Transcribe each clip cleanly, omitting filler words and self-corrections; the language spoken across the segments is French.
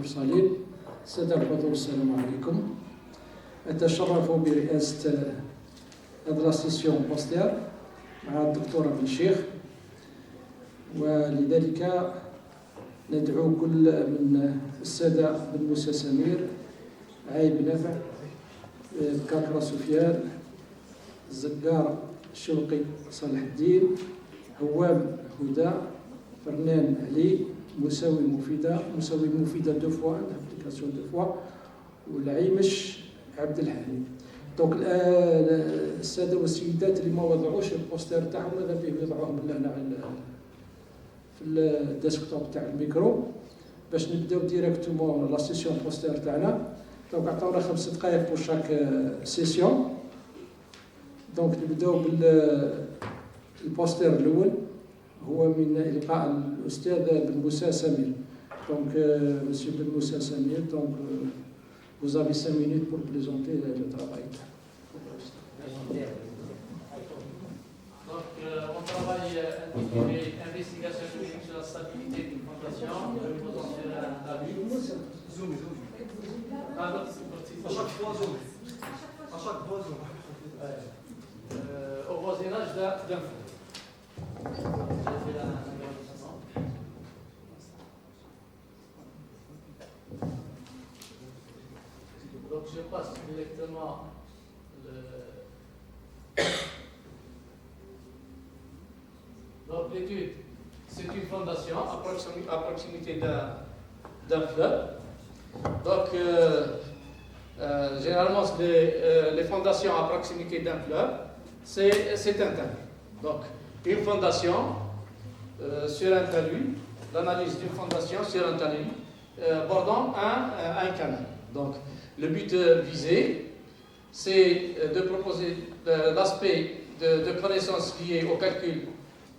المرسلين السادة الحضور السلام عليكم. أتشرف برئاسة هذه السيسيون بوستير مع الدكتور بن شيخ، ولذلك ندعو كل من السادة بن موسى سمير، عايب نفع، كاكرا سفيان، الزقار الشوقي صالح الدين، هوام هدى، فرنان علي، مساوي مفيدة دو فوا، الابليكاسيون دو فوا، والعيمش عبد الحليم. دونك الساده والسيدات اللي ما وضعوش البوستر تاعهم ماذا بيه يوضعوهم هنا في الديسكتوب تاع الميكرو باش نبداو ديريكتومون لا سيسيون بوستر تاعنا. دونك عطاونا 5 دقائق بور شاك سيسيون. دونك نبداو بالبوستر الاول، هو من إلقاء الأستاذ بن موسى سمير. Donc, Monsieur Ben Moussa Samir, donc, vous avez 5 minutes pour présenter le travail. Donc, on travaille intitulé Investigation clinique sur la stabilité d'une fondation. Je vais vous en faire un avis. Zoom. À chaque fois, zoom. À chaque fois, zoom. Au voisinage d'un fond. Donc je passe directement Donc l'étude, c'est une fondation à proximité d'un fleuve. Donc généralement les fondations à proximité d'un fleuve, c'est un talus. Donc une fondation sur un talus, l'analyse d'une fondation sur un talus bordant un canal. Donc le but visé, c'est de proposer l'aspect de connaissances liées au calcul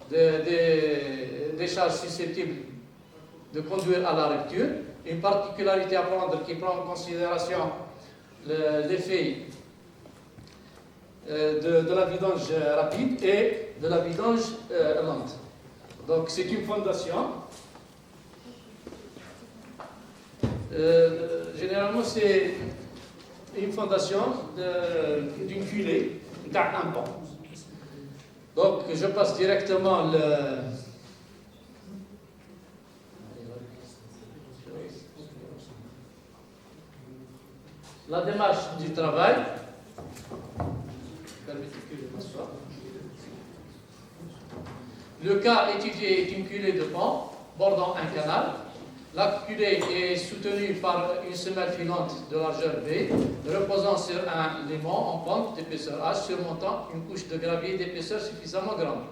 des charges susceptibles de conduire à la rupture. Une particularité à prendre qui prend en considération l'effet de la vidange rapide et de la vidange lente. Donc c'est une fondation. Généralement c'est une fondation d'une culée d'un pont. Donc je passe directement la démarche du travail. Le cas étudié est une culée de pont bordant un canal. La culée est soutenue par une semelle filante de largeur V, reposant sur un limon en pente d'épaisseur H, surmontant une couche de gravier d'épaisseur suffisamment grande.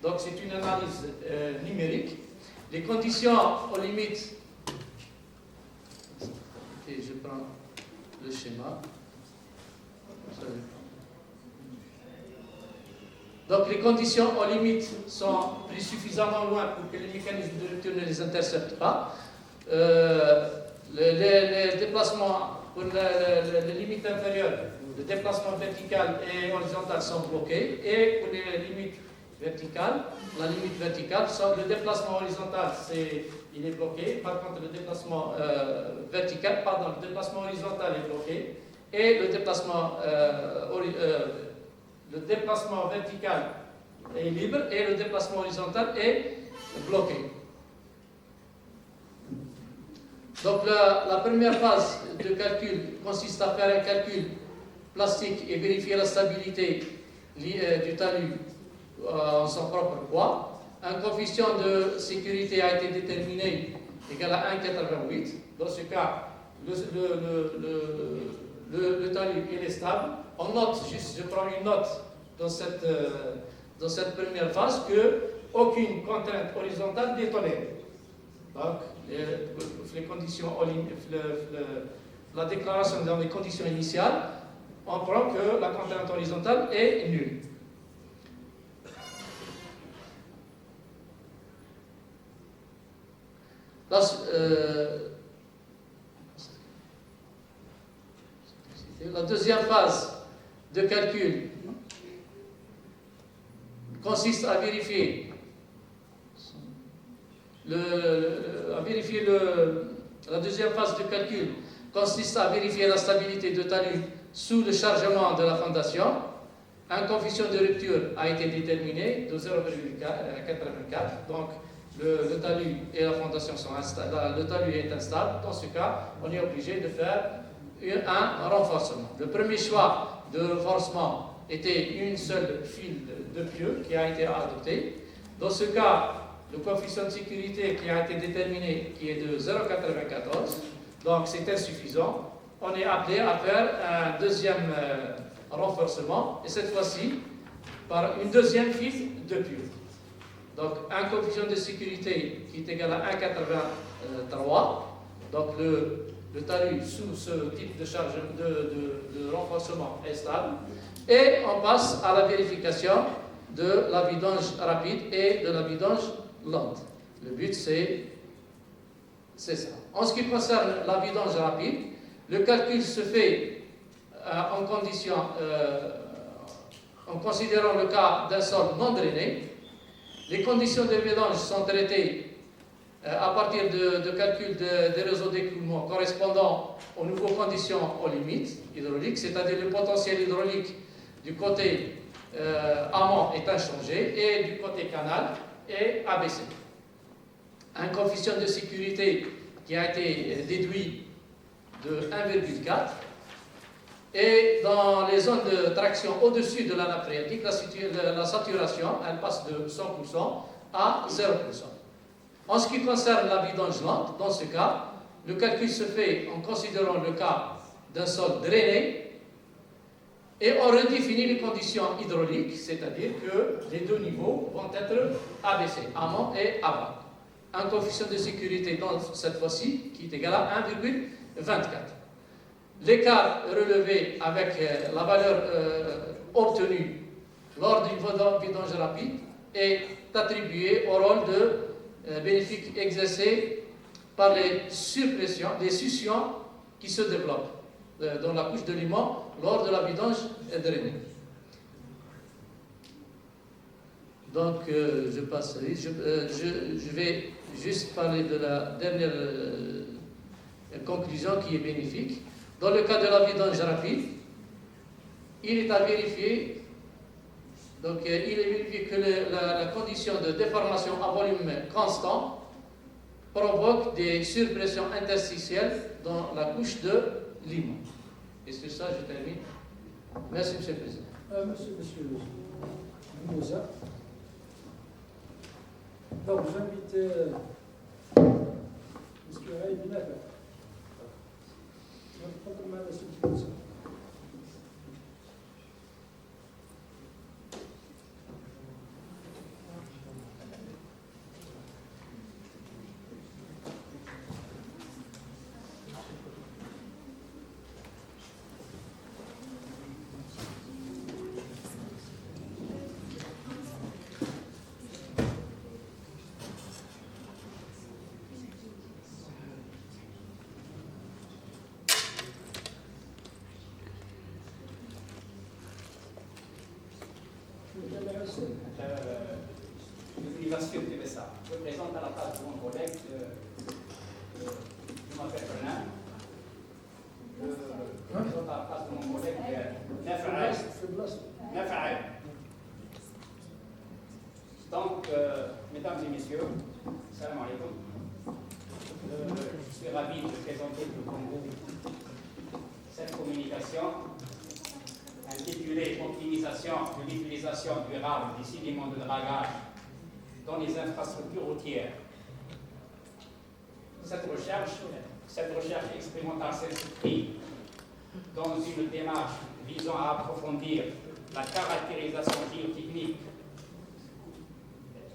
Donc c'est une analyse numérique. Les conditions aux limites, et je prends le schéma. Donc les conditions aux limites sont prises suffisamment loin pour que les mécanismes de rupture ne les interceptent pas. Les déplacements pour les limites inférieures, le déplacement vertical et horizontal sont bloqués, et pour les limites verticales, la limite verticale, le déplacement horizontal il est bloqué, par contre le déplacement le déplacement horizontal est bloqué, et le déplacement vertical est libre et le déplacement horizontal est bloqué. Donc la première phase de calcul consiste à faire un calcul plastique et vérifier la stabilité du talus en son propre poids. Un coefficient de sécurité a été déterminé égal à 1,88. Dans ce cas, le talus il est stable. On note, je prends une note dans cette première phase que aucune contrainte horizontale n'est tolérée. Donc, les conditions, la déclaration dans les conditions initiales, on prend que la contrainte horizontale est nulle. La deuxième phase de calcul consiste à vérifier La deuxième phase de calcul consiste à vérifier la stabilité de talus sous le chargement de la fondation. Un coefficient de rupture a été déterminé de 0,84. Donc, le talus et la fondation sont instables. Le talus est instable. Dans ce cas, on est obligé de faire un renforcement. Le premier choix de renforcement était une seule file de pieux qui a été adoptée. Dans ce cas, le coefficient de sécurité qui a été déterminé, qui est de 0,94, donc c'est insuffisant. On est appelé à faire un deuxième renforcement, et cette fois-ci par une deuxième file de pieux. Donc un coefficient de sécurité qui est égal à 1,83. Donc le talus sous ce type de charge de renforcement est stable. Et on passe à la vérification de la vidange rapide et de la vidange lente. Le but, c'est ça. En ce qui concerne la vidange rapide, le calcul se fait en considérant le cas d'un sol non drainé. Les conditions de vidange sont traitées à partir de calcul des réseaux d'écoulement correspondant aux nouvelles conditions aux limites hydrauliques, c'est-à-dire le potentiel hydraulique du côté amont est inchangé et du côté canal est abaissé. Un coefficient de sécurité qui a été déduit de 1,4 et dans les zones de traction au-dessus de la nappe phréatique, la saturation elle passe de 100% à 0%. En ce qui concerne la vidange lente, dans ce cas, le calcul se fait en considérant le cas d'un sol drainé et on redéfinit les conditions hydrauliques, c'est-à-dire que les deux niveaux vont être abaissés, amont et aval. Un coefficient de sécurité dans cette fois-ci qui est égal à 1,24. L'écart relevé avec la valeur obtenue lors d'une vidange rapide est attribué au rôle de bénéfique exercé par les surpressions, des succions qui se développent dans la couche de limon lors de la vidange drainée. Donc, je passe. Je vais juste parler de la dernière conclusion qui est bénéfique. Dans le cas de la vidange rapide, il est à vérifier, donc il est vérifié que la condition de déformation à volume constant provoque des surpressions interstitielles dans la couche de limon. Et sur ça, je termine. Merci, Monsieur le Président. Monsieur Moussa. Donc, j'invite Monsieur Ray Binafa. L'université de TVSA. Je présente à la place de mon collègue, je m'appelle Renan. Je présente à la place de mon collègue Nafaï. Donc, mesdames et messieurs, salam alaikum. Je suis ravi de présenter devant vous cette communication intitulée Optimisation de l'utilisation durable des sédiments de dragage dans les infrastructures routières. Cette recherche expérimentale s'inscrit dans une démarche visant à approfondir la caractérisation géotechnique,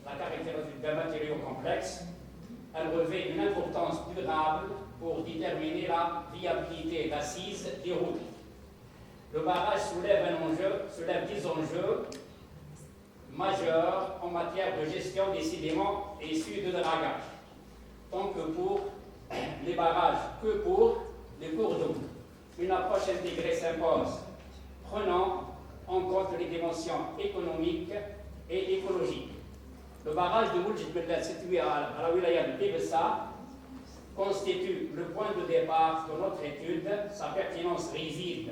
la caractérisation d'un matériau complexe. Elle revêt une importance durable pour déterminer la viabilité d'assises des routes. Le barrage soulève des enjeux majeurs en matière de gestion des sédiments issus de dragage, tant que pour les barrages que pour les cours d'eau. Une approche intégrée s'impose, prenant en compte les dimensions économiques et écologiques. Le barrage de Moulj Belbel, situé à la wilaya de Tébessa, constitue le point de départ de notre étude. Sa pertinence réside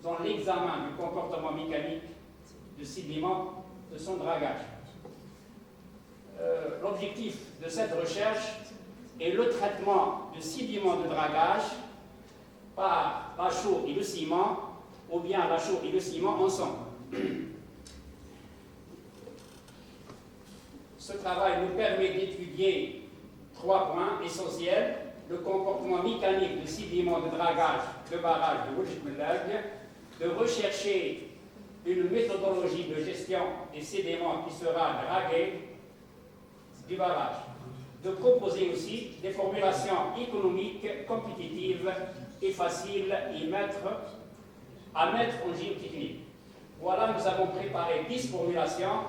dans l'examen du comportement mécanique du sédiment de son dragage. L'objectif de cette recherche est le traitement du sédiment de dragage par la chaux et le ciment, ou bien la chaux et le ciment ensemble. Ce travail nous permet d'étudier 3 points essentiels: le comportement mécanique du sédiment de dragage de barrage de Wujid-Melag, de rechercher une méthodologie de gestion des sédiments qui sera draguée du barrage, de proposer aussi des formulations économiques, compétitives et faciles à mettre en géotechnique. Voilà, nous avons préparé 10 formulations.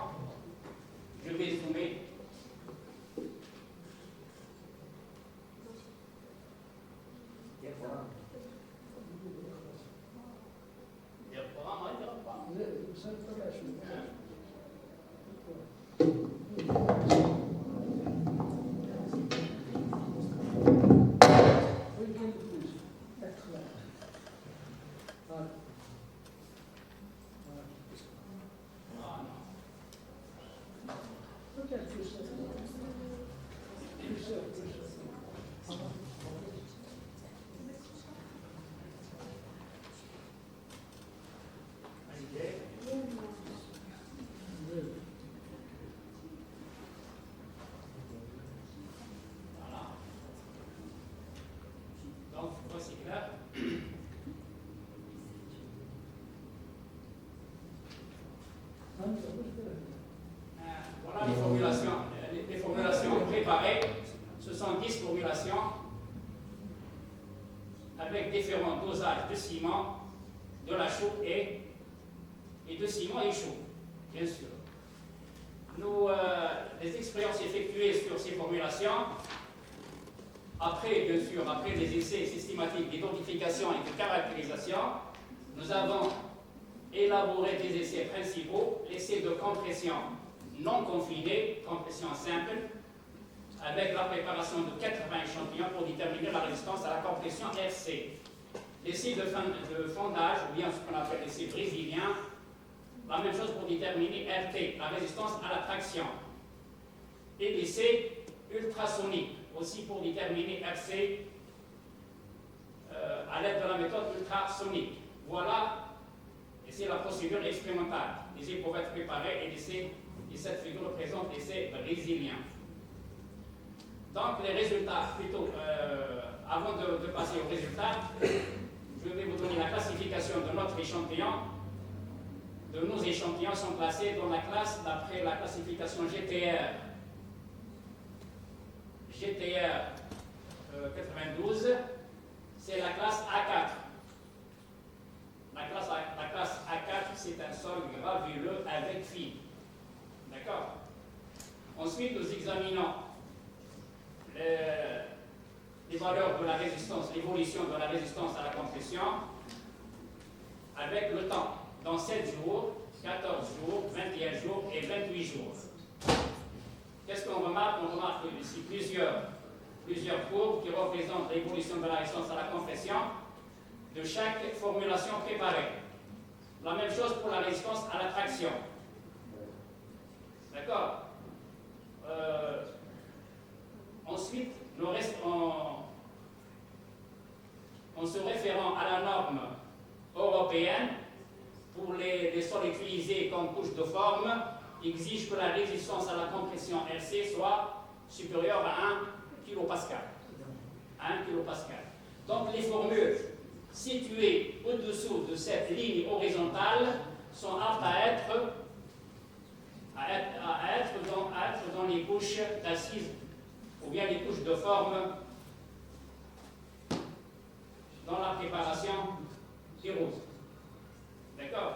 Je vais zoomer. Voilà les formulations préparées. Ce sont 10 formulations avec différents dosages de ciment, de la chaux et de ciment et chaux, bien sûr. Les expériences effectuées sur ces formulations, après des essais systématiques d'identification et de caractérisation, nous avons élaboré des essais principaux, l'essai de compression non confinée, compression simple, avec la préparation de 80 échantillons pour déterminer la résistance à la compression RC. L'essai de fondage, ou bien ce qu'on appelle l'essai brésilien, la même chose pour déterminer RT, la résistance à la traction. Et l'essai ultrasonique, aussi pour déterminer RC à l'aide de la méthode ultrasonique. Voilà. Et c'est la procédure expérimentale. L'essai pour être préparé et cette figure représente l'essai brésilien. Donc les résultats, plutôt, avant de passer aux résultats, je vais vous donner la classification de notre échantillon. De nos échantillons sont classés dans la classe d'après la classification GTR. GTR 92, c'est la classe A4. La classe A4, c'est un sol gravuleux avec fibre. D'accord? Ensuite, nous examinons les valeurs de la résistance, l'évolution de la résistance à la compression avec le temps, dans 7 jours, 14 jours, 21 jours et 28 jours. Qu'est-ce qu'on remarque? On remarque ici plusieurs courbes qui représentent l'évolution de la résistance à la compression de chaque formulation préparée. La même chose pour la résistance à la traction. D'accord? Ensuite, nous restons en se référant à la norme européenne pour les sols utilisés comme couche de forme, exige que la résistance à la compression RC soit supérieure à 1 kPa. 1 kPa. Donc les formules situées au-dessous de cette ligne horizontale sont aptes à être dans les couches d'assises ou bien les couches de forme dans la préparation des roses. D'accord?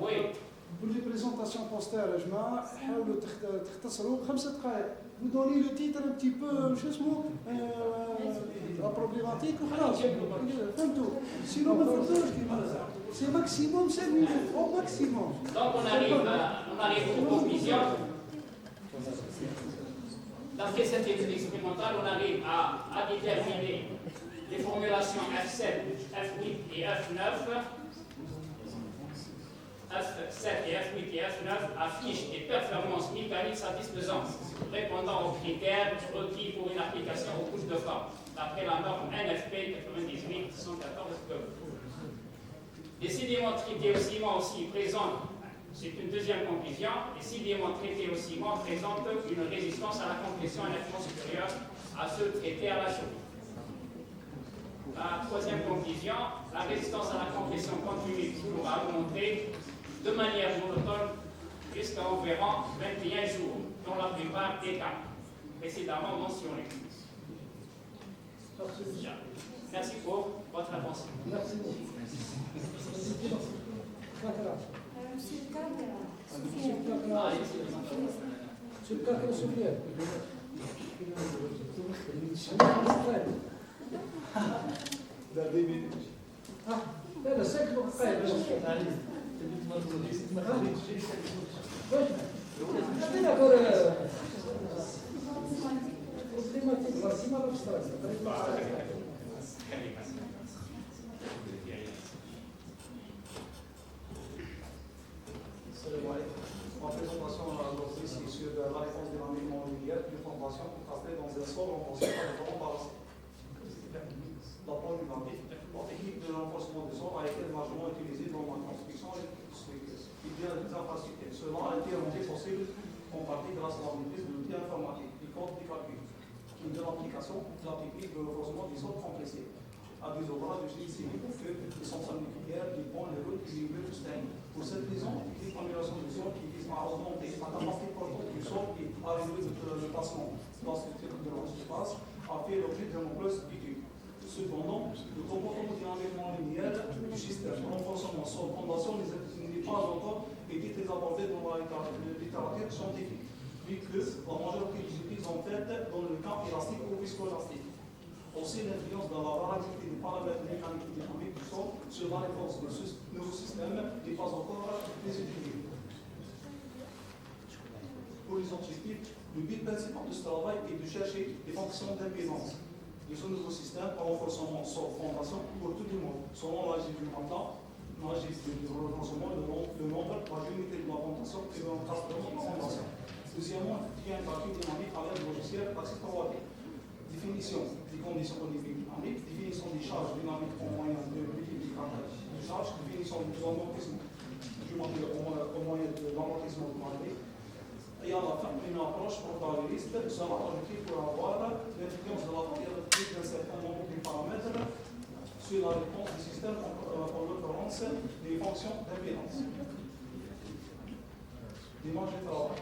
Oui. Pour les présentations postères, je حاولوا تختصروا 5 دقائق. Vous donnez le titre un petit peu, شو اسمه la problématique وخلاص. فهمتوا؟ Sinon ما فهمتوش كيما. C'est maximum 5 minutes, au maximum. Donc on arrive aux conclusions. D'après cette étude expérimentale, on arrive à déterminer les formulations F7, F8 et F9. F7 et F8 et F9 affichent des performances mécaniques satisfaisantes, répondant aux critères requis pour une application aux couches de forme, d'après la norme NFP 98-114-2. Les sédiments traités au ciment aussi présentent, c'est une deuxième conclusion, les sédiments traités au ciment présentent une résistance à la compression nettement supérieure à ceux traités à la chaux. La troisième conclusion, la résistance à la compression continue pourra augmenter de manière monotone jusqu'à environ 21 jours, dans la plupart des cas précédemment mentionnés. Merci pour votre attention. Merci beaucoup. Monsieur le cadre Soufiane. لا لا ساكت وقايل خلينا كور بروبليماتيك راسي ما Ma présentation aujourd'hui, c'est sur la réponse dynamique non linéaire d'une formation contrastée dans un sol renforcé par le courant balancé. La problématique, la technique de renforcement du sol a été largement utilisée dans la construction et bien des infrastructures. Cela a été rendu possible en partie grâce à la maîtrise de l'outil informatique, du code du calcul, qui donne l'application de la technique de renforcement du sol compressé à des ouvrages de génie civil pour que les centrales nucléaires, les ponts, les routes et les immeubles saignent. Pour cette raison, une amélioration du sol qui vise à augmenter la capacité portante du sol et à réduire le placement de la structure de l'espace a fait l'objet de nombreuses études. Cependant, le comportement dynamiquement linéaire du système renforcement sol fondation n'est pas encore été très abordé dans la littérature scientifique, vu que la majorité des études sont faites dans le camp élastique ou viscoélastique. Aussi, l'influence de la variabilité des paramètres mécaniques et dynamiques du sol sur la réponse de ce nouveau système n'est pas encore très étudiée. Pour les objectifs, le but principal de ce travail est de chercher des fonctions d'impédance de ce nouveau système en renforcement sol fondation pour tout le monde, selon l'âge du mandat, l'âge du renforcement, le nombre, la géométrie de la fondation et l'encadrement de la fondation. Deuxièmement, il y a un calcul dynamique à l'aide du logiciel Axis 3D. Définition des conditions dynamiques, définition des charges dynamiques au moyen de multiplicateur de charges, définition de l'amortissement au moyen de l'amortissement de matériel. Et à la fin, une approche probabiliste sera ajoutée pour avoir l'influence de la variabilité d'un certain nombre de paramètres sur la réponse du système, en l'occurrence des fonctions d'impédance. L'image de travail.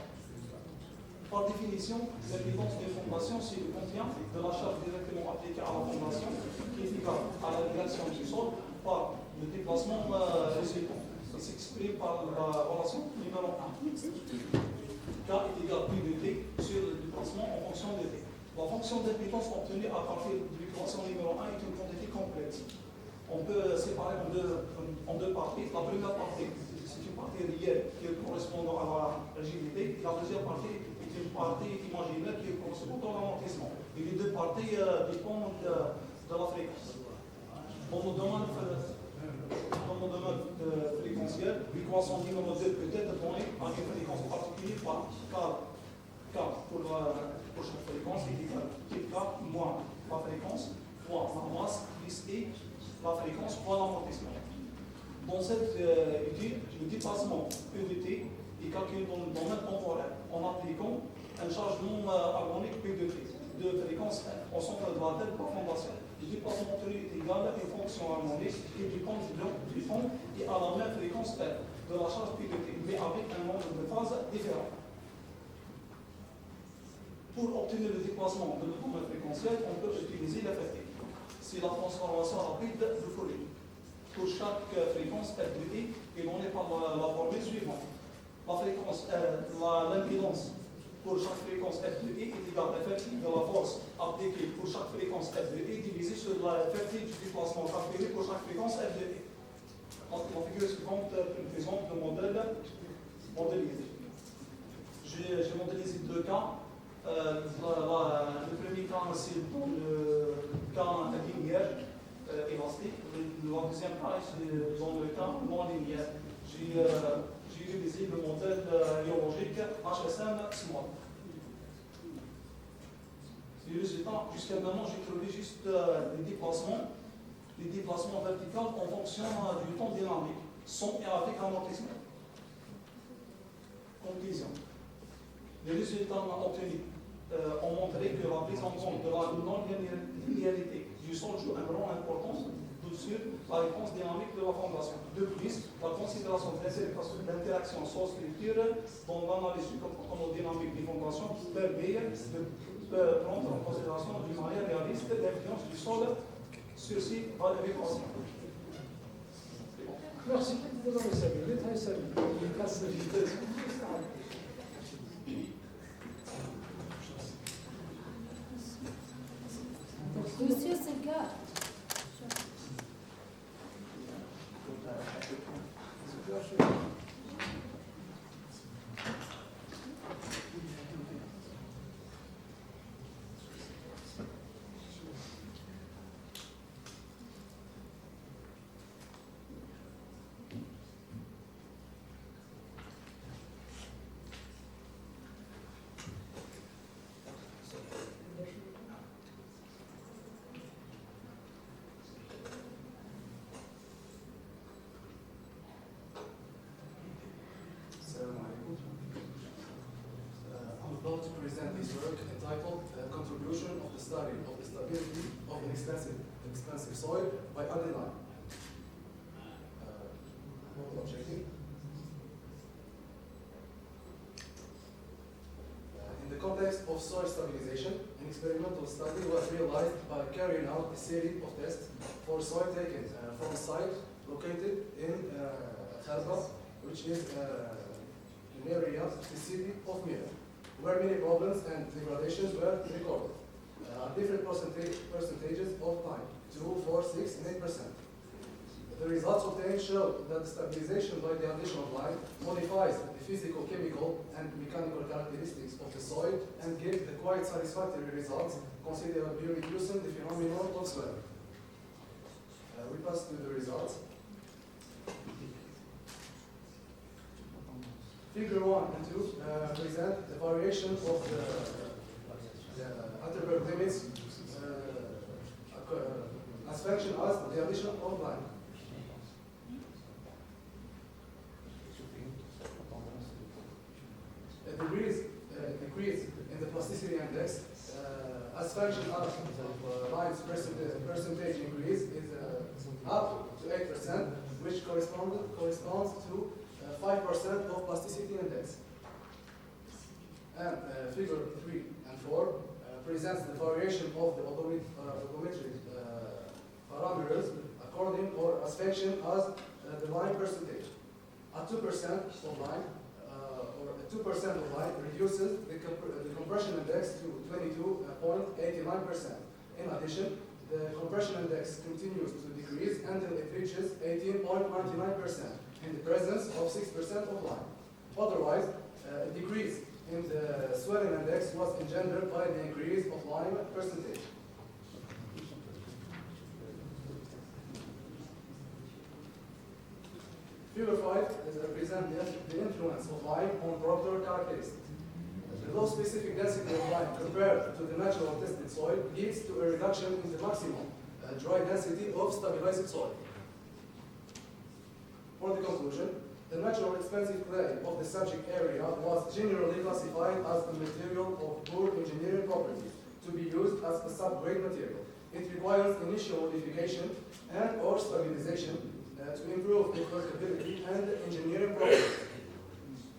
Par définition, l'impédance d'une fondation, c'est le contient de la charge directement appliquée à la fondation, qui est égale à la direction du sol par le déplacement résultant. Ça s'exprime par la relation numéro 1. K est égal à Q de T sur le déplacement en fonction de T. La fonction d'impédance obtenue à partir de l'équation numéro 1 est une quantité complexe. On peut séparer en deux parties. La première partie, c'est une partie réelle qui correspond à la rigidité. La deuxième partie est une partie imaginaire qui correspond à l'amortissement. Et les deux parties dépendent de la fréquence. Dans le domaine fréquentiel, l'équation numéro 2 peut être donnée à une fréquence particulière par K pour chaque fréquence est égal à K moins la fréquence fois la masse plus E la fréquence fois l'amortissement. Dans cette étude, le déplacement E de T est calculé dans le domaine temporel en appliquant un charge non harmonique P de T de fréquence au centre de la tête par fondation. Le déplacement obtenu est égal à une fonction harmonique qui dépend du fond et à la même fréquence F de la charge P de T, mais avec un nombre de phases différent. Pour obtenir le déplacement de notre fréquentiel, on peut utiliser l'FFT. C'est la transformation rapide de Fourier. Pour chaque fréquence F de T est donnée par la formule suivante. L'impédance pour chaque fréquence F de E est égale à l'effectif de la force appliquée pour chaque fréquence F de E divisé sur l'effectif du déplacement calculé pour chaque fréquence F de E. La figure suivante présente le modèle modélisé. J'ai modélisé deux cas. Le premier cas, c'est le cas linéaire élastique. Le deuxième cas, c'est dans le cas non linéaire. J'ai utilisé le modèle biologique HSM Small. Les résultats, jusqu'à maintenant, j'ai trouvé juste les déplacements verticaux en fonction du temps dynamique, sans et avec amortissement. Conclusion. Les résultats obtenus ont montré que la prise en compte de la non-linéarité du sol joue un rôle important sur la réponse dynamique de la fondation. De plus, la considération de l'interaction sol-structure dans l'analyse du comportement dynamique des fondations permet de prendre en considération d'une manière réaliste l'influence du sol sur ces équations. Merci. Vous avez salué, très salué. Monsieur Senka. I'm about to present this work entitled Contribution of the Study of the Stability of an Expensive Soil by Adeline. Objective. In the context of soil stabilization, an experimental study was realized by carrying out a series of tests for soil taken from a site located in Khalba, which is an area of the city of Mira, where many problems and degradations were recorded. Different percentages of time, 2, 4, 6, and 8%. The results obtained show that the stabilization by the addition of lime modifies the physical, chemical, and mechanical characteristics of the soil and give the quite satisfactory results, considerably reducing the phenomenon of swelling. We pass to the results. Figure 1 and 2 present the variation of the Atterberg limits as function as the addition of lime. Decrease in the plasticity index as function of lime's percentage increase is up to 8%, which corresponds to 5% of plasticity index. And figure 3 and 4 presents the variation of the odometric parameters according or as function as the lime percentage. At 2% of lime, or 2% of lime reduces the compression index to 22.89%. In addition, the compression index continues to decrease until it reaches 18.99% in the presence of 6% of lime. Otherwise, a decrease in the swelling index was engendered by the increase of lime percentage. Figure 5 represents the influence of lime on Proctor characteristics. The low specific density of lime compared to the natural tested soil leads to a reduction in the maximum dry density of stabilized soil. For the conclusion, the natural expensive clay of the subject area was generally classified as a material of poor engineering properties to be used as a subgrade material. It requires initial modification and or stabilization to improve its workability and engineering properties.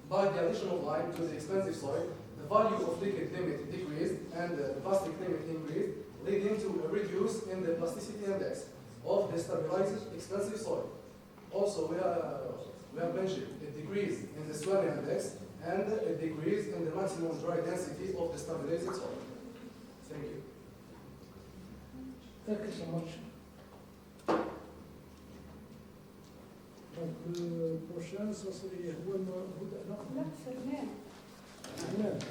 By the addition of lime to the expensive soil, the value of liquid limit decreased and the plastic limit increased, leading to a reduce in the plasticity index of the stabilized expensive soil. Also, we have mentioned a decrease in the swelling index and a decrease in the maximum dry density of the stabilized soil. Thank you. Thank you so much. Donc le prochain, ça serait لا فرمان Ahmed.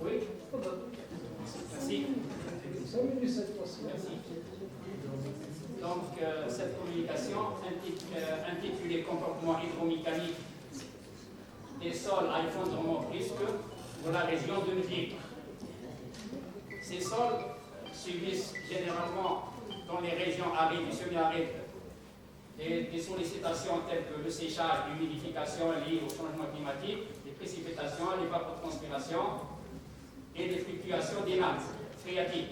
Oui. Merci. Merci. Donc, cette communication intitulée Comportement hydromécanique des sols à effondrement brusque de la région de Nvik. Ces sols subissent généralement dans les régions arides et semi-arides des sollicitations telles que le séchage, l'humidification liée au changement climatique, les précipitations, l'évapotranspiration et les fluctuations des nappes phréatiques.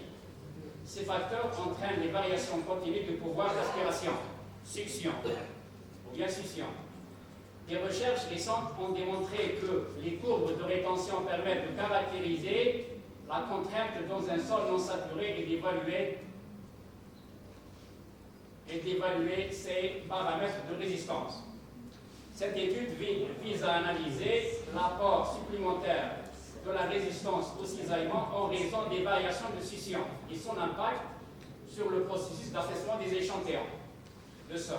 Ces facteurs entraînent les variations continues du pouvoir d'aspiration, succion ou bien succion. Des recherches récentes ont démontré que les courbes de rétention permettent de caractériser la contrainte dans un sol non saturé et d'évaluer ses paramètres de résistance. Cette étude vise à analyser l'apport supplémentaire de la résistance au cisaillement en raison des variations de scission et son impact sur le processus d'affaissement des échantillons de sol.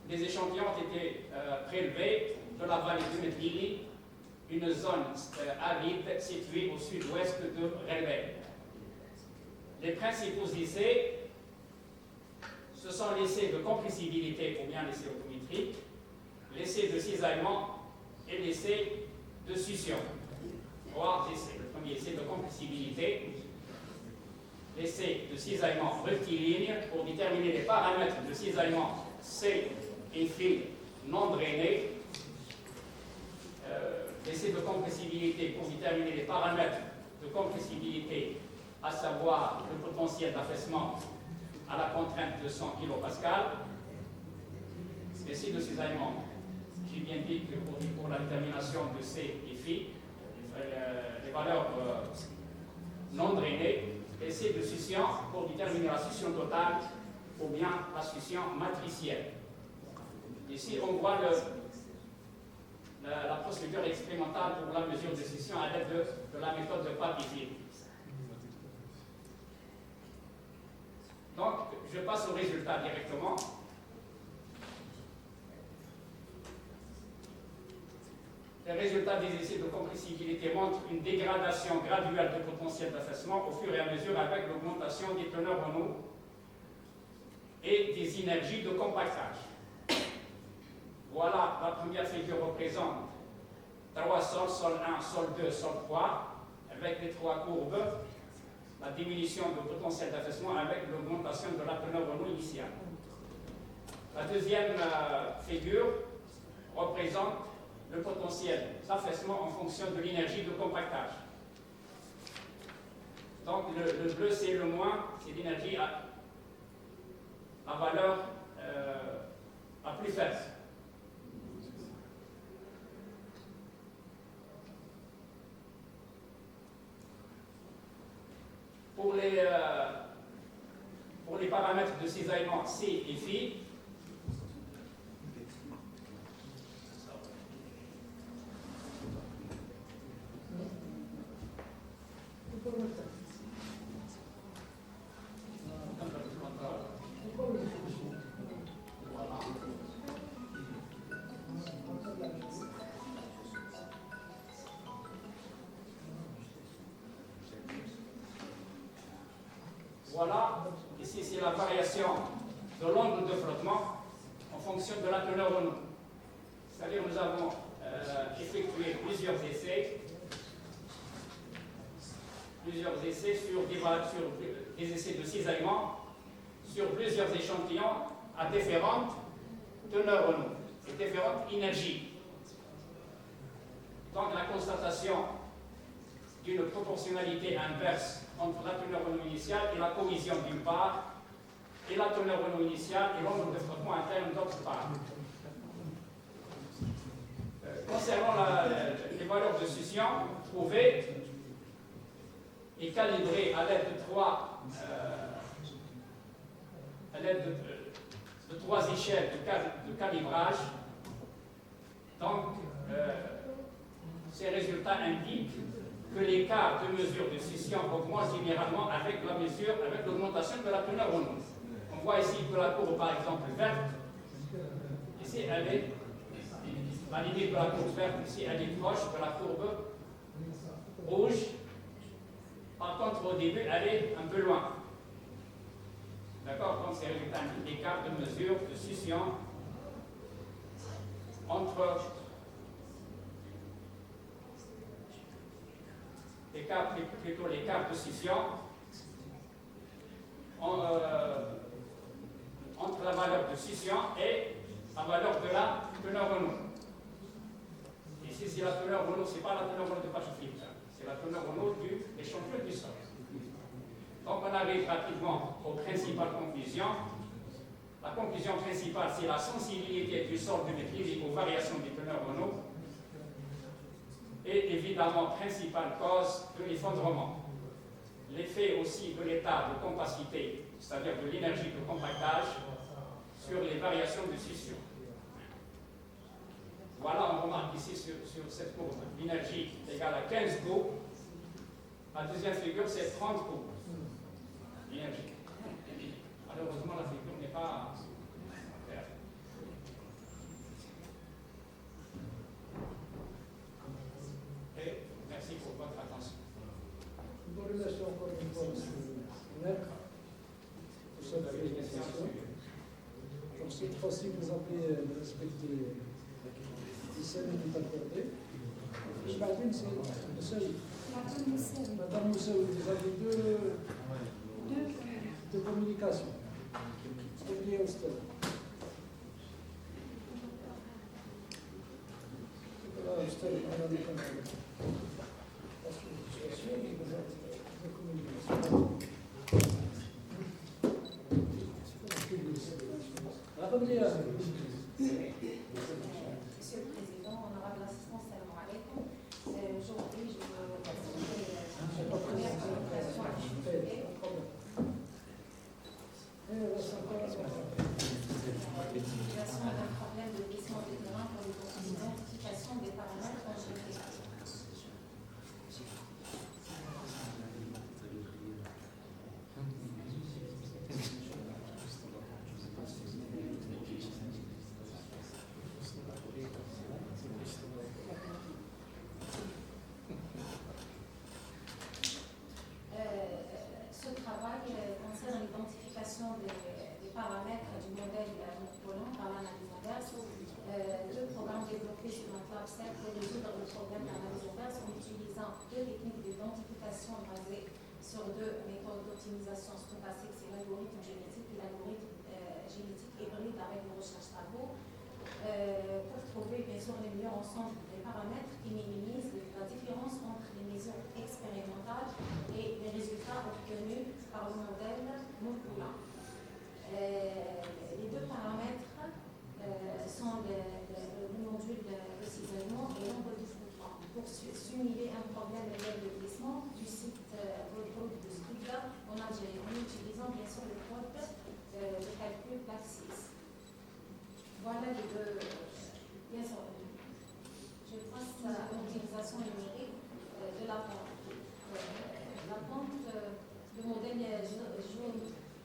Les échantillons ont été prélevés de la vallée de Medlili, une zone aride située au sud-ouest de Relbey. Les principaux essais, ce sont l'essai de compressibilité ou bien l'essai autométrique, l'essai de cisaillement et l'essai de scission. Trois essais. Le premier essai de compressibilité, l'essai de cisaillement rectiligne pour déterminer les paramètres de cisaillement C et fil non drainé, l'essai de compressibilité pour déterminer les paramètres de compressibilité, à savoir le potentiel d'affaissement à la contrainte de 100 kPa, l'essai de cisaillement. J'ai bien dit que pour la détermination de C et phi, les valeurs non drainées, l'essai de scission pour déterminer la scission totale ou bien la scission matricielle. Ici, on voit la procédure expérimentale pour la mesure de scission à l'aide de la méthode de Papier. Donc, je passe au résultat directement. Les résultats des essais de compressibilité montrent une dégradation graduelle du potentiel d'affaissement au fur et à mesure avec l'augmentation des teneurs en eau et des énergies de compactage. Voilà, la première figure représente 3 sols, sol 1, sol 2, sol 3, avec les 3 courbes, la diminution du potentiel d'affaissement avec l'augmentation de la teneur en eau initiale. La deuxième figure représente le potentiel d'affaissement en fonction de l'énergie de compactage. Donc le bleu c'est le moins, c'est l'énergie à valeur à plus faible. Pour les paramètres de cisaillement C et phi, voilà, ici c'est la variation de l'angle de flottement en fonction de la teneur en eau. C'est-à-dire nous avons effectué plusieurs essais sur des essais de cisaillement sur plusieurs échantillons à différentes teneurs en eau et différentes énergies. Donc la constatation d'une proportionnalité inverse entre la teneur en eau initiale et la cohésion d'une part, et la teneur en eau initiale et l'angle de flottement interne d'autre part. Concernant les valeurs de scission trouvées et calibrées à l'aide de 3 à l'aide de 3 échelles de calibrage. Donc, ces résultats indiquent que l'écart de mesure de scission augmente généralement avec l'augmentation de la teneur en eau. On voit ici que la courbe, par exemple, verte, ici, elle est validée que la courbe verte, ici, elle est proche de la courbe rouge. Par contre, au début, elle est un peu loin. D'accord? Donc, ces résultats indiquent l'écart de mesure de scission entre l'écart de scission entre la valeur de scission et la valeur de la teneur en eau. Ici, c'est la teneur en eau, ce n'est pas la teneur en eau de pâche-filtre, c'est la teneur en eau de l'échantillon du sol. Donc, on arrive rapidement aux principales conclusions. La conclusion principale, c'est la sensibilité du sol du méthyl aux variations des teneurs en eau. Et évidemment, principale cause de l'effondrement. L'effet aussi de l'état de compacité, c'est-à-dire de l'énergie de compactage, sur les variations de scission. Voilà, on remarque ici sur cette courbe, l'énergie égale à 15 coups. La deuxième figure, c'est 30 coups. L'énergie. Malheureusement, la figure n'est pas claire. Et merci pour votre attention. Je vous remercie encore une fois, M. Maître, pour cette présentation. Donc, cette fois-ci, vous avez respecté les 5 minutes accordées. Je m'adresse, c'est Madame Moussaoui, vous avez deux communications. C'est lié au stade. Voilà, le stade, on a des communications. Monsieur le Président, honorable assistant, salam alaikum. Aujourd'hui, je veux présenter la première présentation à l'UFP. L'utilisation d'un problème de glissement de terrain pour l'identification des paramètres en géométrie. Ce travail concerne l'identification des paramètres du modèle Montpellier par l'analyse inverse. Deux programmes développés sur MATLAB 7 pour résoudre le problème d'analyse inverse en utilisant deux techniques d'identification basées sur deux méthodes d'optimisation stochastique, c'est l'algorithme génétique et l'algorithme génétique hybride avec le recherche travaux, pour trouver bien sûr les meilleurs ensembles des paramètres qui minimisent la différence entre les mesures expérimentales et les résultats obtenus par le modèle Montpellier. Les deux paramètres sont le module de cisaillement et l'ombre du foutoir. Pour simuler un problème réel de glissement du site Rodrog de Stuttgart en Algérie, en utilisant bien sûr le code de calcul PAC6. Voilà les deux. Bien sûr, je passe à l'optimisation numérique de la pente. La pente, le modèle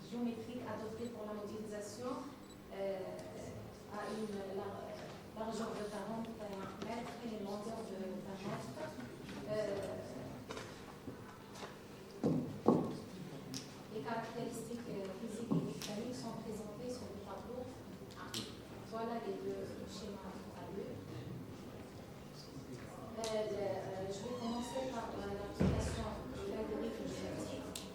géométrique adopté pour la modélisation a une largeur de 40 mètres et une longueur de 20 mètres. Les caractéristiques physiques et mécaniques sont présentées sur le tableau. Voilà les deux schémas à vue. Je vais commencer par l'application de l'algorithme génétique.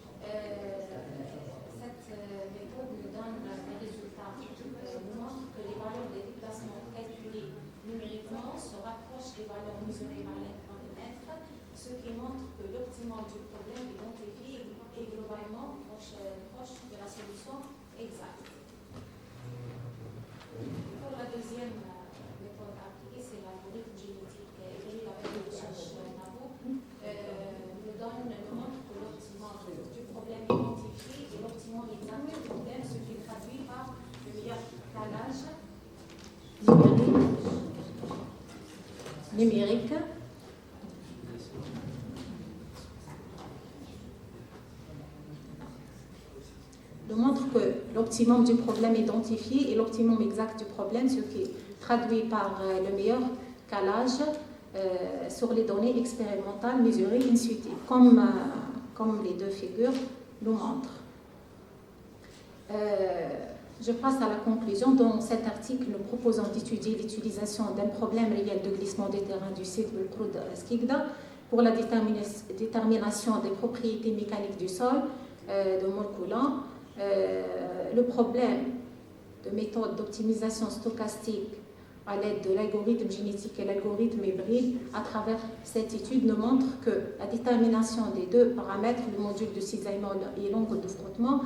Cette méthode nous donne des résultats. Nous montre que les valeurs des déplacements calculés numériquement se rapprochent des valeurs mesurées par l'intermètre, ce qui montre que l'optimum du problème identifié est globalement proche de la solution exacte. Pour la deuxième méthode appliquée, c'est l'algorithme génétique hybride avec une recherche travaux. Nous montre que l'optimum du problème identifié est l'optimum exact du problème, ce qui traduit numérique. Nous montre que l'optimum du problème identifié est l'optimum exact du problème, ce qui est traduit par le meilleur calage sur les données expérimentales mesurées in situ, comme les deux figures nous montrent. Je passe à la conclusion. Dans cet article, nous proposons d'étudier l'utilisation d'un problème réel de glissement des terrains du site Skikda pour la détermination des propriétés mécaniques du sol de Moule-Coulant. Le problème de méthode d'optimisation stochastique à l'aide de l'algorithme génétique et l'algorithme hybride à travers cette étude nous montre que la détermination des deux paramètres, le module de cisaillement et l'angle de frottement,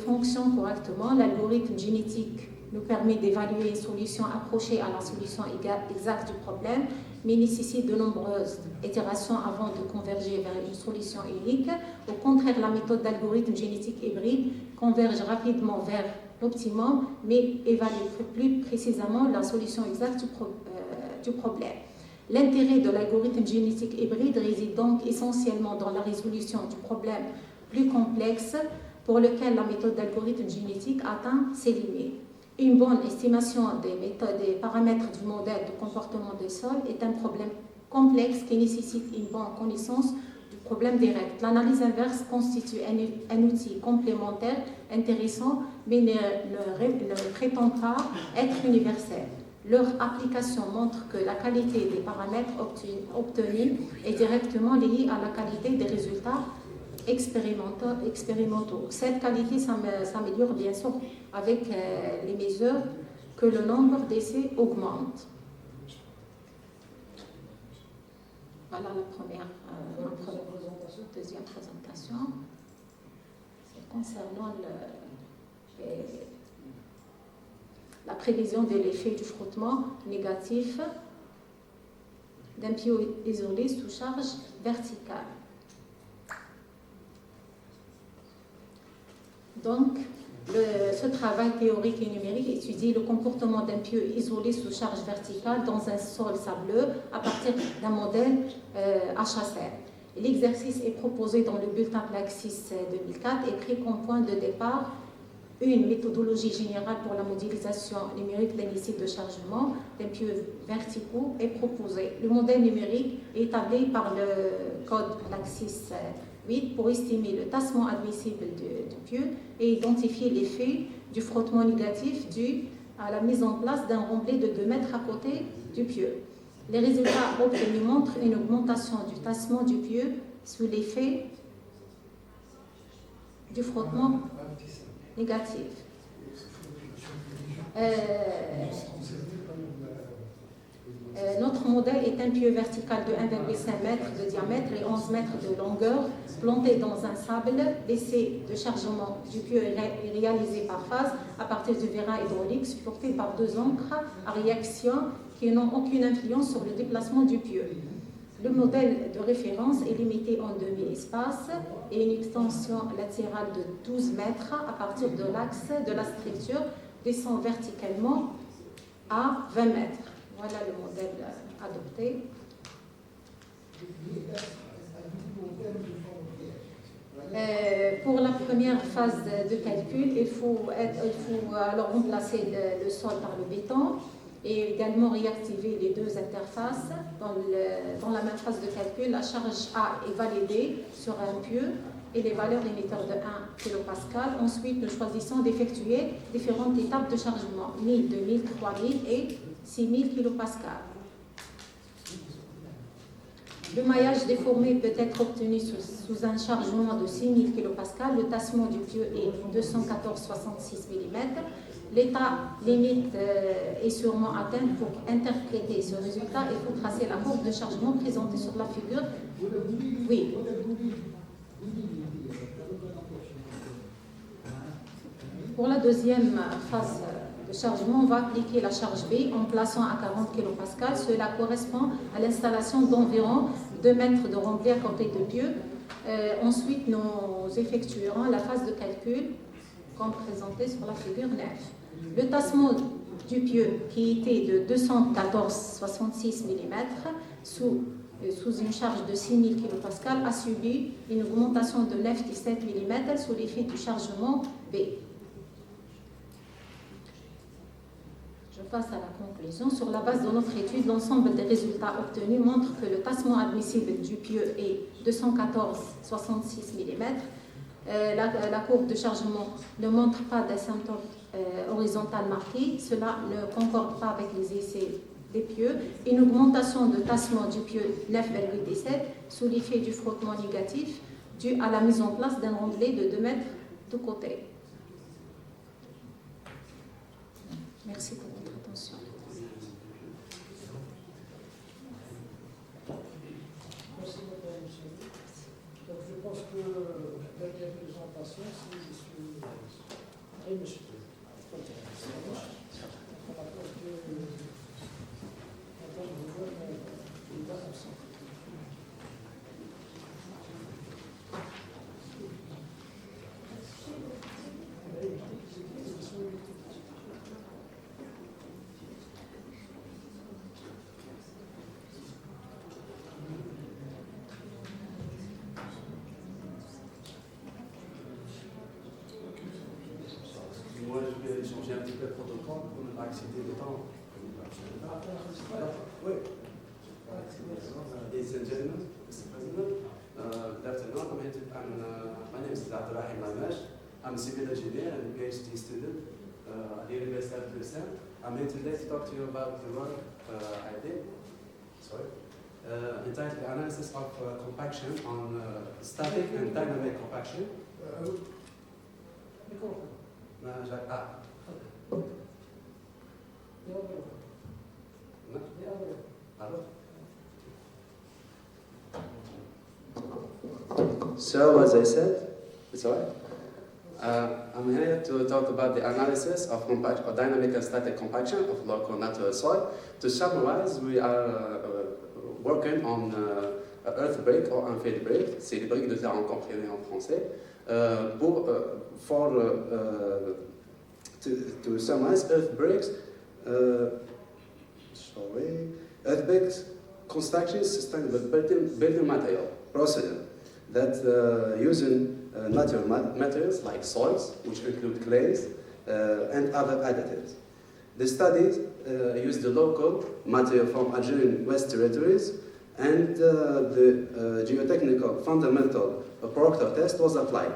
fonctionne correctement. L'algorithme génétique nous permet d'évaluer une solution approchée à la solution exacte du problème, mais nécessite de nombreuses itérations avant de converger vers une solution unique. Au contraire, la méthode d'algorithme génétique hybride converge rapidement vers l'optimum, mais évalue plus précisément la solution exacte du problème. L'intérêt de l'algorithme génétique hybride réside donc essentiellement dans la résolution du problème plus complexe pour lequel la méthode d'algorithme génétique atteint ses limites. Une bonne estimation des paramètres du modèle de comportement des sols est un problème complexe qui nécessite une bonne connaissance du problème direct. L'analyse inverse constitue un outil complémentaire intéressant, mais ne prétend pas être universel. Leur application montre que la qualité des paramètres obtenus est directement liée à la qualité des résultats expérimentaux. Cette qualité s'améliore bien sûr avec les mesures que le nombre d'essais augmente. Voilà la deuxième présentation. C'est concernant la prévision de l'effet du frottement négatif d'un tuyau isolé sous charge verticale. Donc, ce travail théorique et numérique étudie le comportement d'un pieu isolé sous charge verticale dans un sol sableux à partir d'un modèle HSR. L'exercice est proposé dans le bulletin Plaxis 2004 et pris comme point de départ une méthodologie générale pour la modélisation numérique d'un essai de chargement d'un pieu verticaux est proposée. Le modèle numérique est établi par le code Plaxis 8 pour estimer le tassement admissible du pieu et identifier l'effet du frottement négatif dû à la mise en place d'un remblai de 2 mètres à côté du pieu. Les résultats obtenus montrent une augmentation du tassement du pieu sous l'effet du frottement négatif. Notre modèle est un pieu vertical de 1,5 m de diamètre et 11 mètres de longueur, planté dans un sable. L'essai de chargement du pieu est réalisé par phase à partir du vérin hydraulique supporté par 2 ancres à réaction qui n'ont aucune influence sur le déplacement du pieu. Le modèle de référence est limité en demi-espace et une extension latérale de 12 mètres à partir de l'axe de la structure descend verticalement à 20 mètres. Voilà le modèle adopté. Pour la première phase de calcul, il faut alors remplacer le sol par le béton et également réactiver les 2 interfaces. Dans la même phase de calcul, la charge A est validée sur un pieu et les valeurs émetteurs de 1 kPa. Ensuite, nous choisissons d'effectuer différentes étapes de chargement, 1000, 2000, 3000 et 6000 kPa. Le maillage déformé peut être obtenu sous un chargement de 6000 kPa. Le tassement du pieu est 214,66 mm. L'état limite est sûrement atteint. Pour interpréter ce résultat, il faut tracer la courbe de chargement présentée sur la figure. Oui. Pour la deuxième phase de chargement, on va appliquer la charge B en plaçant à 40 kPa. Cela correspond à l'installation d'environ 2 mètres de remblai à côté de pieu. Ensuite, nous effectuerons la phase de calcul comme présenté sur la figure 9. Le tassement du pieu qui était de 214,66 mm sous une charge de 6000 kPa a subi une augmentation de 9,17 mm sous l'effet du chargement B. Je passe à la conclusion. Sur la base de notre étude, l'ensemble des résultats obtenus montrent que le tassement admissible du pieu est 214,66 mm. La courbe de chargement ne montre pas d'asymptote horizontale marquée. Cela ne concorde pas avec les essais des pieux. Une augmentation de tassement du pieu 9,17 sous l'effet du frottement négatif dû à la mise en place d'un rendelé de 2 mètres de côté. Merci pour votre attention. Merci beaucoup, monsieur. Donc, je pense que la dernière présentation, c'est monsieur. Oui, monsieur. Moi, je vais changer un petit peu le protocole pour ne pas excéder le temps. Oui. Ladies and gentlemen, Mr. President, good afternoon. My name is Abdurrahim Lamash. I'm a civil engineer and a PhD student at the University of Lausanne. I'm here today to talk to you about the work I did. Entitled Analysis of Compaction on Static and Dynamic Compaction. So, as I said, it's all right. I'm here to talk about the analysis of dynamic and static compaction of local natural soil. To summarize, we are working on earth break or unfade break. C'est les briques de terrain comprimées en français. To summarize, earth breaks construction is sustainable building material procedure that using natural materials like soils, which include clays and other additives. The studies used the local material from adjoining West Territories, and the geotechnical fundamental Proctor test was applied.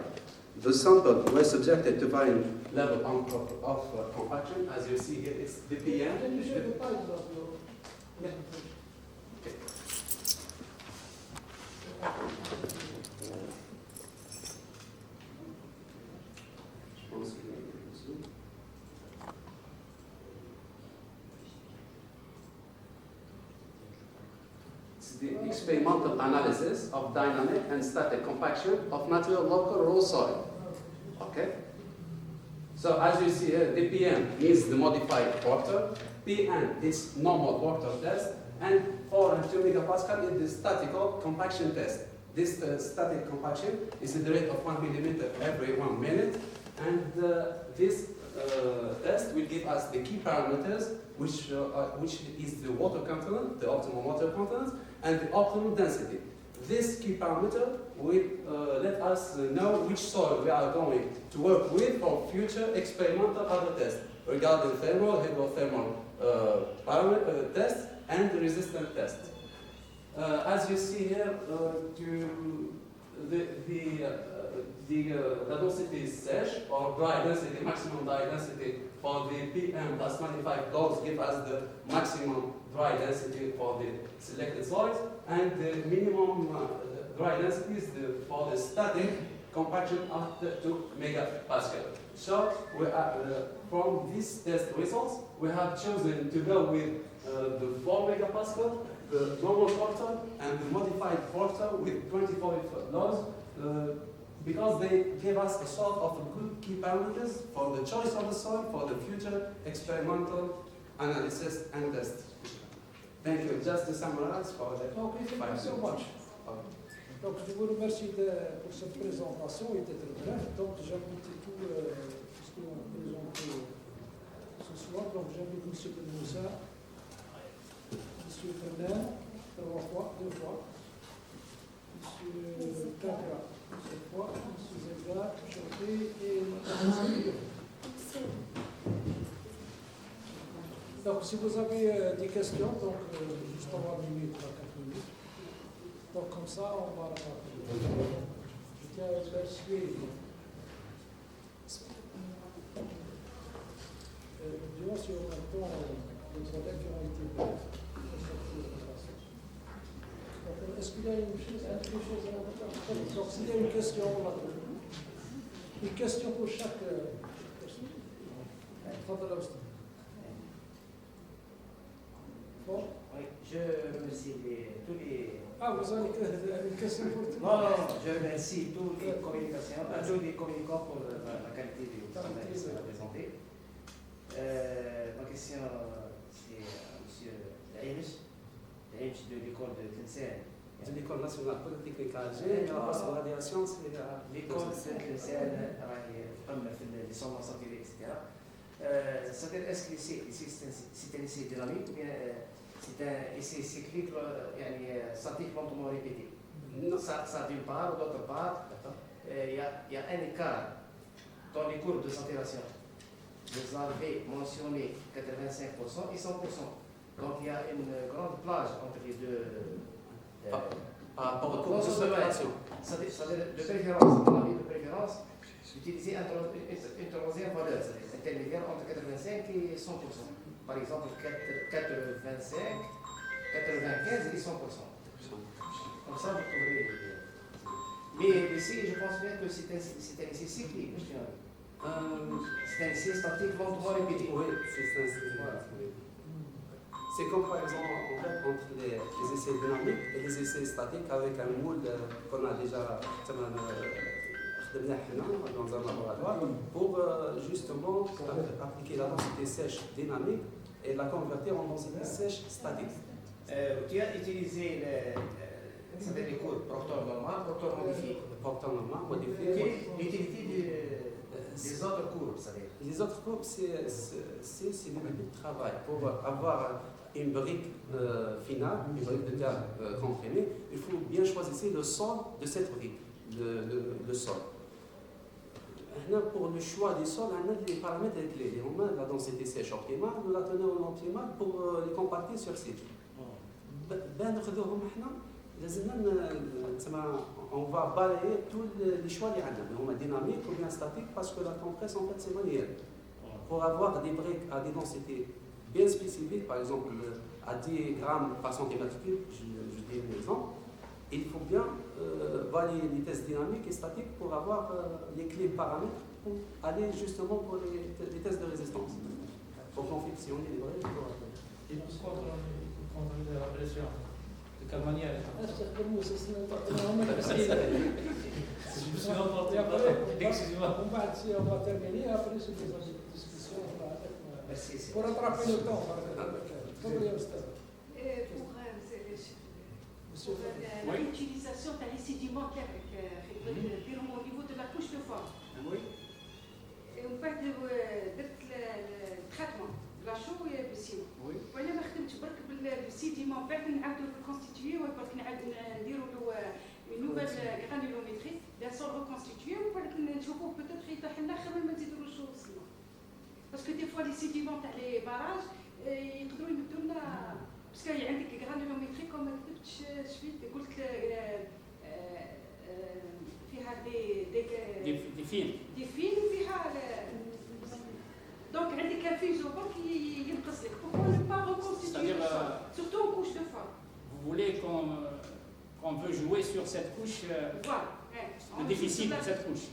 The sample was subjected to varying level of compaction. As you see here, it's DPM. It's the experimental analysis of dynamic and static compaction of natural local raw soil. Okay? So as you see here, DPM is the modified Proctor, PN is normal Proctor test, and 4 and 2 megapascal is the statical compaction test. This static compaction is at the rate of 1 millimeter every 1 minute, and this test will give us the key parameters, which is the water content, the optimal water content, and the optimal density. This key parameter will let us know which soil we are going to work with for future experimental other tests regarding thermal, hydrothermal tests, and the resistance test. As you see here, the density is sèche, or dry density, maximum dry density for the PM plus 25 logs give us the maximum dry density for the selected soils, and the minimum dry density is for the static compaction up to 2 megapascal. So we are, from these test results, we have chosen to go with the 4 megapascal, the normal Proctor, and the modified Proctor with 24 logs, because they give us a sort of good key parameters for the choice of the soil for the future experimental analysis and test. Thank you. Just to summarize for the Okay, thank you so much. Donc, je vous remercie pour cette présentation, il était très bref. Donc, j'applique tout ce que nous avons présenté ce soir. fois. Donc j'invite M. Ben Moussa, M. Fernand, 3 fois, 2 fois, M. Kakra, 1 fois, M. Zebda, Chofi et Mme. Donc si vous avez des questions, donc juste avoir 1 minute à 4 minutes. Donc comme ça, on va raconter. Je tiens à remercier durant sur le temps les collègues qui ont été brefs pour cette présentation. Donc, est-ce qu'il y a quelque chose à rajouter? Donc s'il y a une question, on va trouver. Une question pour chaque personne. Tafadal Oustad. Bon. Oui, je remercie tous les... Ah, vous avez une question pour tout le Non, monde? non, je remercie tous les communicants pour la qualité du travail qui sera présenté. Ma question, c'est à M. Daïch de l'école de Tlemcen. De l'école nationale polytechnique à Alger, la poste de radiation, c'est l'école de Tlemcen, les sondes scientifiques, etc. C'est-à-dire, est-ce que c'est un essai dynamique ou bien c'est un essai cyclique, statique, lentement répété? Ça d'une part, d'autre part, il y a un écart dans les courbes de saturation. Vous avez mentionné 85% et 100%. Donc il y a une grande plage entre les deux. par rapport au cours de saturation. C'est-à-dire de préférence, utiliser une troisième valeur, c'est-à-dire intermédiaire entre 85 et 100%. Par exemple, 85, 95 et 100%. Comme ça, vous trouverez. Mais ici, je pense bien que c'est un essai cyclique, monsieur. C'est un essai statique lentement répété. Oui, c'est comme par exemple entre les essais dynamiques et les essais statiques avec un moule qu'on a déjà dans un laboratoire pour justement appliquer la densité sèche dynamique et la convertir en densité sèche statique. Tu as utilisé les cours Proctor normal, Proctor modifié. Proctor normal, modifié. L'utilité des autres courbes, c'est-à-dire. Les autres courbes, c'est le début de travail. Pour avoir une brique finale, une brique de terre comprimée, il faut bien choisir le sol de cette brique, le sol. Pour le choix des sols, on a des paramètres clés. On a la densité sèche optimale, la teneur optimale pour les compacter sur site. On va balayer tous les choix qui sont dynamiques ou bien statiques parce que la compresse en fait c'est manuel. Pour avoir des briques à des densités bien spécifiques, par exemple à 10 grammes par centimètre cube, je dis un exemple, il faut bien valider les tests dynamiques et statiques pour avoir les clés paramètres pour aller justement pour les tests de résistance. Pour confectionner les briques. Et pour contrôler la pression, de quelle manière? Je me suis emporté après. Excusez-moi. On va terminer après cette discussion. Merci. Pour rattraper le temps. Pour l'utilisation des sédimentaires au niveau de la couche de forme. Oui. ومن بعد درت التريتمون لا شو بالسيمون. Oui. وانا ما خدمتش برك بالسيديمون من بعد نعاودو ريكونستيتيو برك نعاودو نديرو له نوفيل غرانيلوميتري دان سول ريكونستيتيو وبرك نشوفوه بوتيتر يطيح لنا خير من ما نزيدولوش السيمون. باسكو دي فوا لي سيديمون تاع لي باراج يقدروا يمدوا لنا باسكو عندك غرانيلوميتري كوم ما كتبتش شفيت قلت فيها دي فين. دي فين وفيها دونك عندك ان فيزو برك ينقص لك بوركو ne pas reconstituer surtout en couche de forme. Vous voulez qu'on veut jouer sur cette couche, Voilà. le déficit de cette couche.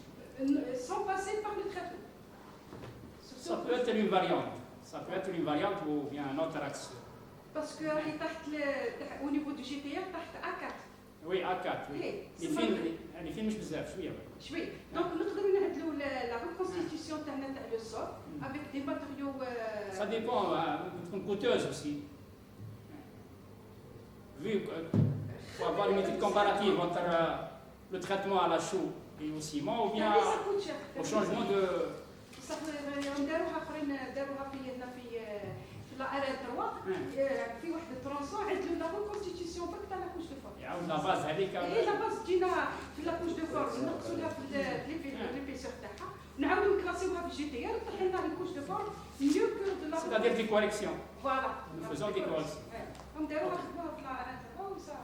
Sans passer par le traitement. Ça peut être une variante. Ça peut être une variante ou bien un autre axe. Parce que au niveau du GPR تحت A4. Oui, A4, oui. Les films, je بزاف شوية. شوي. Donc نقدروا نعدلوا la reconstitution تاعنا تاع le sol avec des matériaux. Ça dépend, une coûteuse aussi. Vu qu'il faut avoir une étude comparative entre le traitement à la chaux et au ciment ou bien au changement de... داروها اخرين داروها في لا ار 3 في واحد الترونسون عندهم لا ريكونستيتيسيون برك تاع لا كوش دو فور. يعاود لا باز هذيك. اي لا باز تجينا في لا كوش دو فور نقصوا لها في ليبيسور تاعها ونعاودوا نكلاسيوها في الجي تي ار طيح لنا الكوش دو فور ميو كو دو لا. C'est-à-dire des corrections. فوالا. Nous faisons des corrections. هم داروها خدموها في لا ار 3 وسا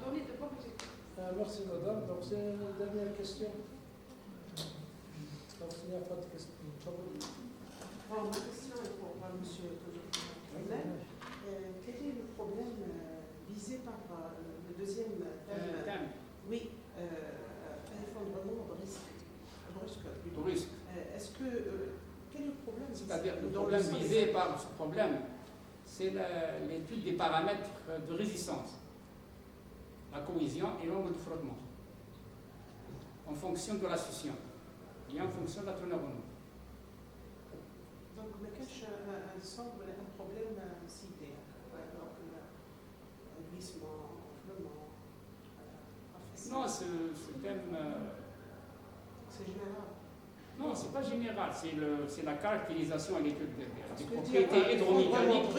دوني دو بون ريزولتا. Merci madame. Donc c'est une dernière question. Donc il n'y a pas de question. Bon, ma question est pour monsieur Toulon. Quel est le problème visé par le deuxième thème? Oui, effondrement brusque. Est-ce que quel est le problème? C'est-à-dire le problème visé par ce problème, c'est l'étude des paramètres de résistance, la cohésion et l'angle de frottement, en fonction de la scission et en fonction de la teneur en eau. Donc, ما كانش ensemble un problème cité, par exemple un glissement, enflement. Non, ce thème. C'est général. Non, c'est pas général, c'est la caractérisation et l'étude des propriétés hydromécaniques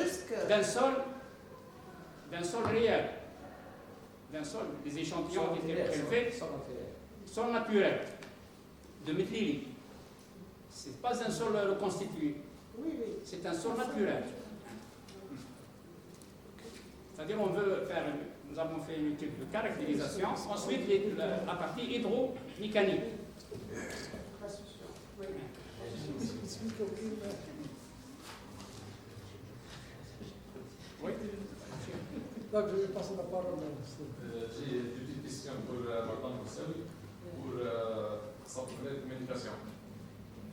d'un sol réel, d'un sol, des échantillons qui étaient prélevés, sol naturel, de méthylie. Ce n'est pas un sol reconstitué, c'est un sol naturel. C'est-à-dire nous avons fait une étude de caractérisation, ensuite la partie hydromécanique. Oui. Donc je vais passer la parole à J'ai une petite question pour Madame Moussaoui pour sa première communication.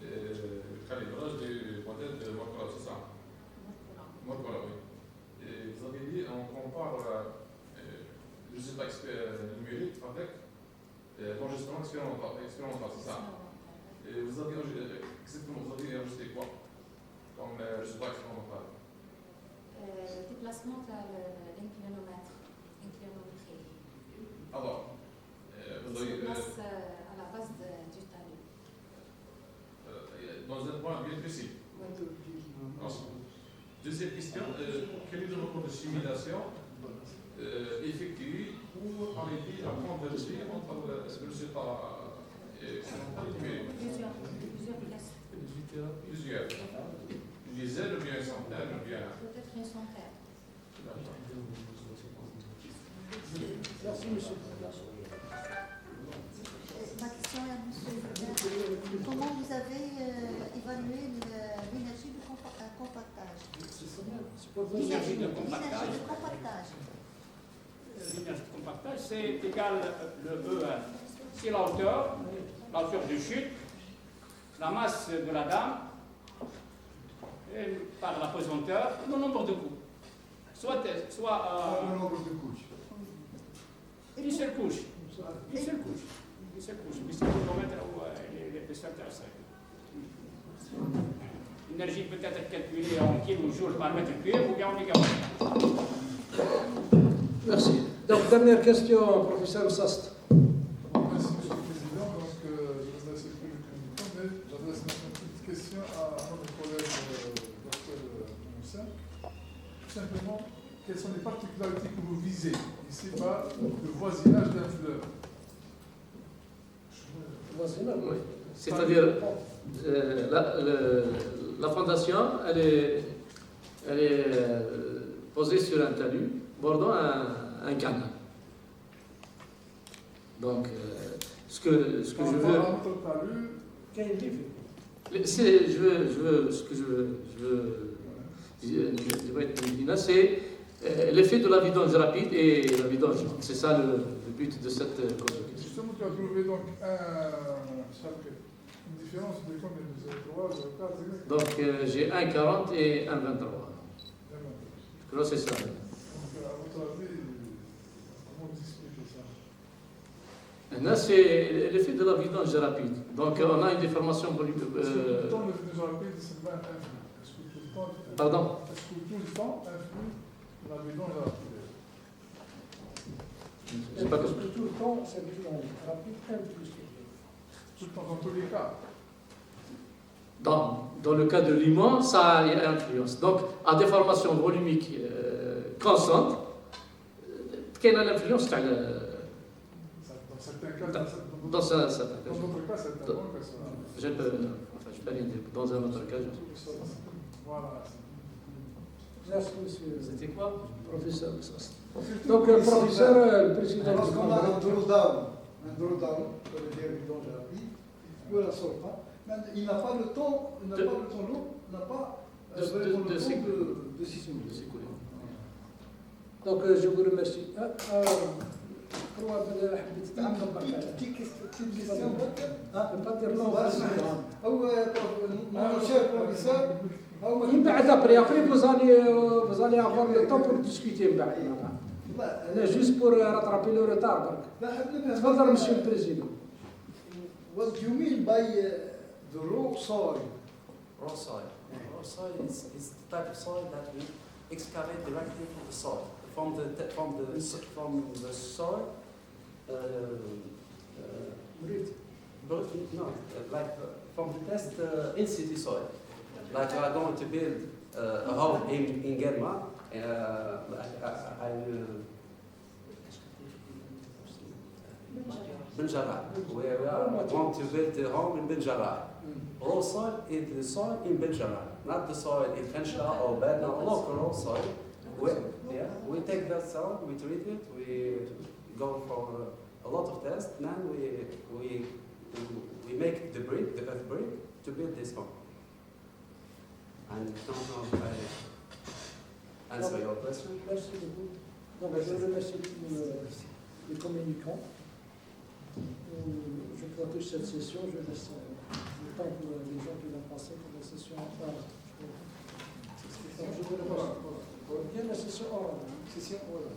Le calibrage du modèle de Morcola, c'est ça? Morcola, oui. Et vous avez dit, on compare le résultat numérique avec l'enregistrement expérimental, c'est ça? Et vous avez enregistré quoi comme résultat expérimental? déplacement de l'inclinomètre, inclinométrie. Alors, vous avez. À la base du talus. Dans un point bien précis. Deuxième question, quel est le nombre de simulations effectuées pour arriver à converger entre le résultat expérimental et numérique? Plusieurs. Une dizaine ou bien une centaine ou bien. Peut-être une centaine. Merci, monsieur. Ma question est à monsieur Hubert. Comment vous avez évalué l'énergie de compactage? L'énergie de compactage. L'énergie de compactage, c'est égal le E1. C'est la hauteur de chute, la masse de la dame, et par la pesanteur, le nombre de coups. Soit le nombre de couches. Une seule couche. Une seule couche. Puisqu'il faut mettre l'épaisseur terrestre. L'énergie peut être calculée en kilojoules par mètre cube ou bien en mégawatts. Merci. Donc, dernière question, professeur Sast. Merci, monsieur le Président. Donc, je m'adresse plus le communicant, mais j'adresse une petite question à notre collègue Dr Moussa. Tout simplement, quelles sont les particularités que vous visez? Ici, par le voisinage d'un fleuve. Voisinage, oui. C'est-à-dire, la fondation, elle est posée sur un talus bordant un canal. Donc, ce que je veux, c'est l'effet de la vidange rapide et la vidange lente. C'est ça le but de cette construction. Justement, tu as trouvé donc une différence de combien de 3, 4? Donc, j'ai 1,40 et 1,23. Je crois que c'est ça. Donc, à votre avis, comment vous expliquez ça? Là, c'est l'effet de la vidange rapide. Donc, on a une déformation volumique. Est-ce que tout le temps, le vidange rapide, c'est pas influe? Est-ce que tout le temps, Pardon? Est-ce que tout le temps influe la vidange rapide? Est-ce que tout le temps, c'est rapide, plus tout le temps, dans tous les cas? dans le cas de limon, ça a une influence. Donc, à déformation volumique constante, quelle est l'influence Dans certains cas, dans certains cas. Dans d'autres cas, c'est tellement que ça. Je peux rien dire. Dans un autre cas, Voilà. Merci, monsieur. C'était quoi, Professeur. Donc, professeur, le président Parce du qu'on a un Congrès. drawdown, ça veut dire vidange rapide, que la sort pas. Mais il n'a pas le temps, il n'a pas le temps long, il n'a pas vraiment le temps de s'écouler. Donc, je vous remercie. Petite question. Pas dire non. Mon cher professeur, Après, vous allez avoir le temps pour discuter. Juste pour rattraper le retard. Tfadal, monsieur le président. What do you mean by the raw soil? Raw soil. Raw soil is the type of soil that we excavate directly from the soil. From the soil. Like from the test in city soil. Like we are going to build a home in Germa. Benjarra. We want to build a home in Benjarra. Raw soil is the soil in Benjarra, not the soil in Fensha or Badna, local raw soil. We take that soil, we treat it, we go for a lot of tests, and then we make the brick, the earth brick, to build this home. And don't know if I answer your question. Merci beaucoup. Donc, je remercie les communicants. Je protège cette session, je laisse le temps pour les gens qui vont passer pour la session orale. Donc, je vous remercie. Bien la session orale. Session orale.